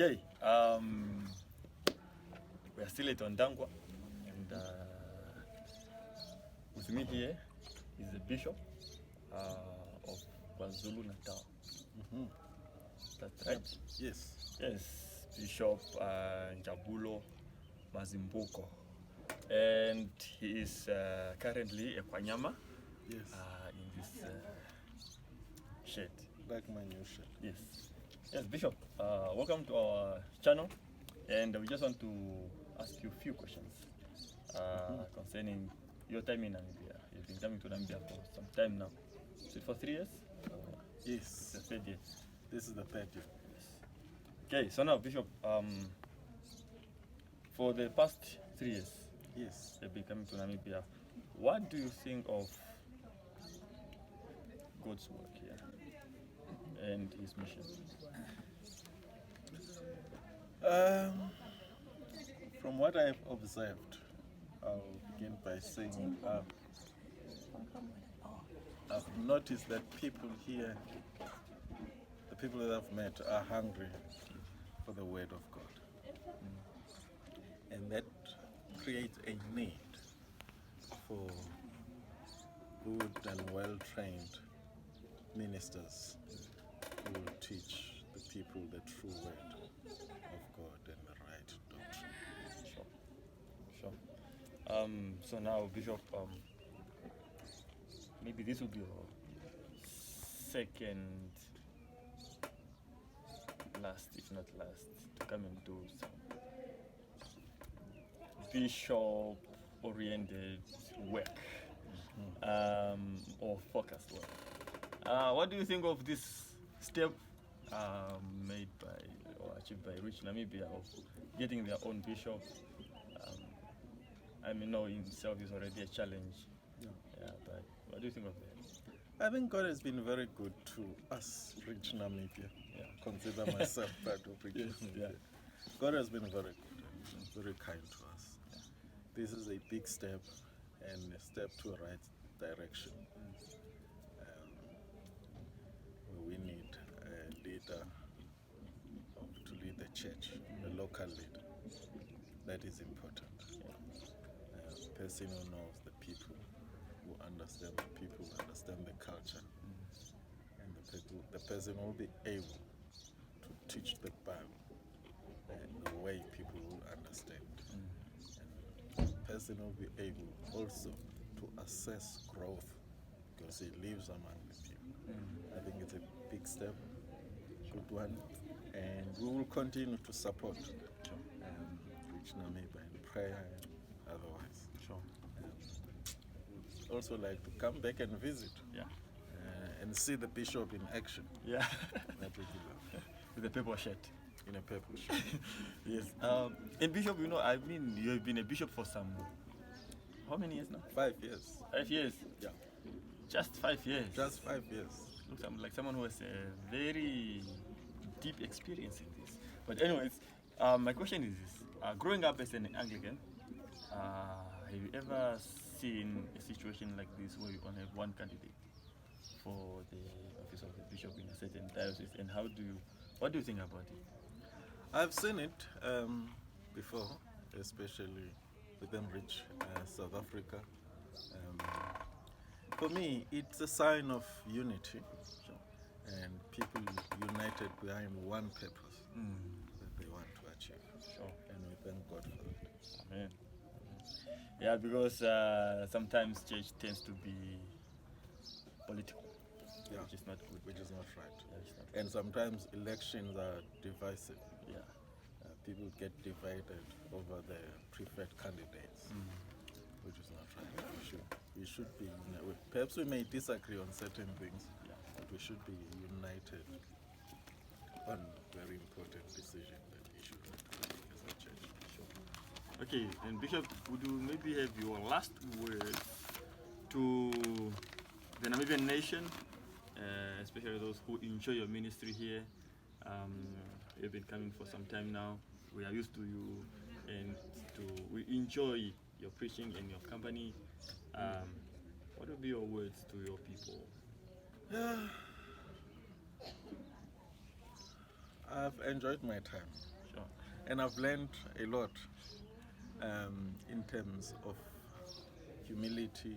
Okay, we are still at Ondangwa, and with me here is the bishop of Kwazulu, Natala. That's right? Yes. Yes, Bishop Njabulo Mazibuko. And he is currently a Kwanyama. Yes. In this shed. Like my new shed. Yes. Yes, Bishop, welcome to our channel. And we just want to ask you a few questions concerning your time in Namibia. You've been coming to Namibia for some time now. Is it for 3 years? Yes. The third year. This is the third year. Okay, so now, Bishop, for the past 3 years, yes, you've been coming to Namibia. What do you think of God's work here and His mission? From what I've observed, I'll begin by saying I've noticed that people here, the people that I've met, are hungry for the Word of God. And that creates a need for good and well-trained ministers who will teach the people the true Word of God and the right doctrine. Sure. So now, Bishop, maybe this will be your second last, if not last, to come and do some bishop-oriented work or focused work. What do you think of this step made by or achieved by REACH Namibia of getting their own bishop? I mean, no, in itself is already a challenge. Yeah, but what do you think of that? I think God has been very good to us, REACH Namibia. Yeah. Consider myself part of REACH Namibia. Yeah. God has been very good and very kind to us. This is a big step and a step to a right direction. We need a leader to lead the church, a local leader. That is important. A person who knows the people, who understands the people, understand the culture, and the person will be able to teach the Bible the way people will understand. And the person will be able also to assess growth because he lives among the people. I think it's a big step, good one, and we will continue to support REACH Namibia in prayer and otherwise. Sure. Also like to come back and visit. Yeah. And see the bishop in action. Yeah. That would be lovely. With a purple shirt. In a purple shirt. Yes. And Bishop, you know, I mean, you've been a bishop for how many years now? 5 years. 5 years? Yeah. Just 5 years? Just 5 years. Looks like someone who has a very deep experience in this. But anyways, my question is this. Growing up as an Anglican, have you ever seen a situation like this where you only have one candidate for the office of the bishop in a certain diocese, and what do you think about it? I've seen it before, especially within REACH South Africa. For me, it's a sign of unity and people united behind one purpose that they want to achieve. Sure. And we thank God for that. Amen. Yeah, because sometimes church tends to be political, which is not good. Which is not right. Yeah, it's not and sometimes elections are divisive. Yeah. People get divided over the preferred candidates, which is not right. We should be, perhaps we may disagree on certain things, but we should be united on very important decisions that we should make as a church. Sure. Okay, and Bishop, would you maybe have your last words to the Namibian nation, especially those who enjoy your ministry here? You've been coming for some time now. We are used to you, and we enjoy your preaching and your company. What would be your words to your people? I've enjoyed my time, Sure. and I've learned a lot in terms of humility,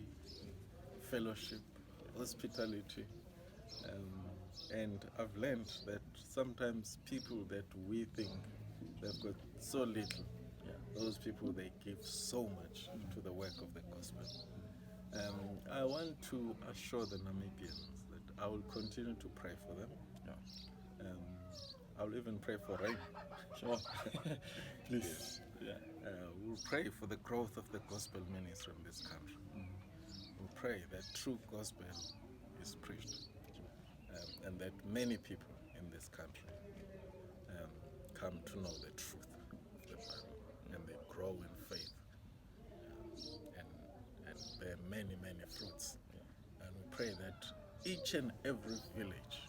fellowship, hospitality, and I've learned that sometimes people that we think they've got so little, those people, they give so much to the work of the gospel. I want to assure the Namibians that I will continue to pray for them. Yeah. I'll even pray for rain. Sure. Please. Yeah. We'll pray for the growth of the gospel ministry in this country. We'll pray that true gospel is preached, and that many people in this country come to know the truth of the Bible, and they grow in faith, and bear many, many fruits. And we pray that each and every village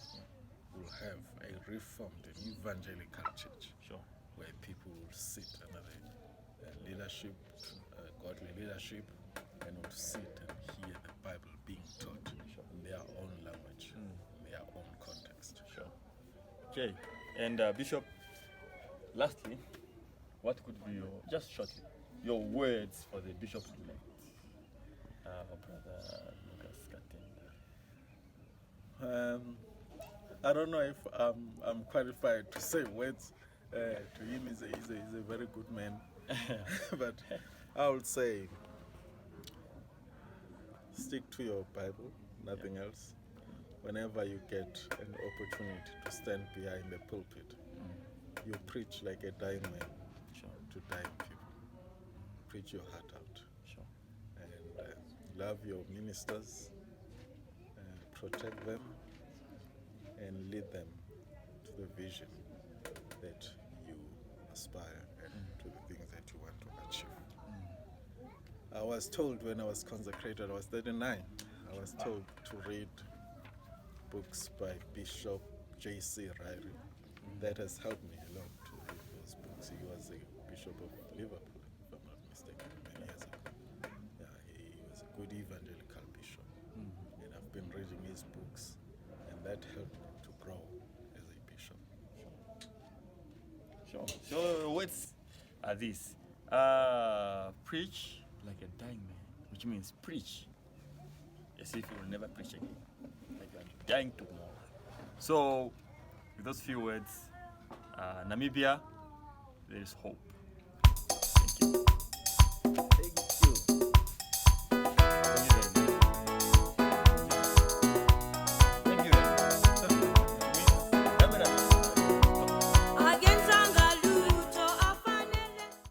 will have a reformed and evangelical church. Sure. Where people will sit under the leadership, godly leadership, and will sit and hear the Bible being taught in their own language, in their own context. Sure. Okay. And Bishop, lastly, what could be just shortly, your words for the bishop elect, Brother Lukas Katenda? I don't know if I'm qualified to say words to him. He's a very good man. But I would say, stick to your Bible, nothing else. Whenever you get an opportunity to stand behind the pulpit, you preach like a dying man to dying people. Preach your heart out. Sure. And love your ministers, protect them, and lead them to the vision that you aspire and to the things that you want to achieve. I was told when I was consecrated, I was 39, I was told to read books by Bishop J.C. Ryrie. That has helped me a lot to read those books. He was a bishop of Liverpool, if I'm not mistaken, many years ago. Yeah, he was a good evangelical bishop. And I've been reading his books, and that helped me to grow as a bishop. Sure. So words are these. Preach like a dying man, which means preach as if you will never preach again, like you are dying tomorrow. So with those few words, Namibia, there is hope. Thank you.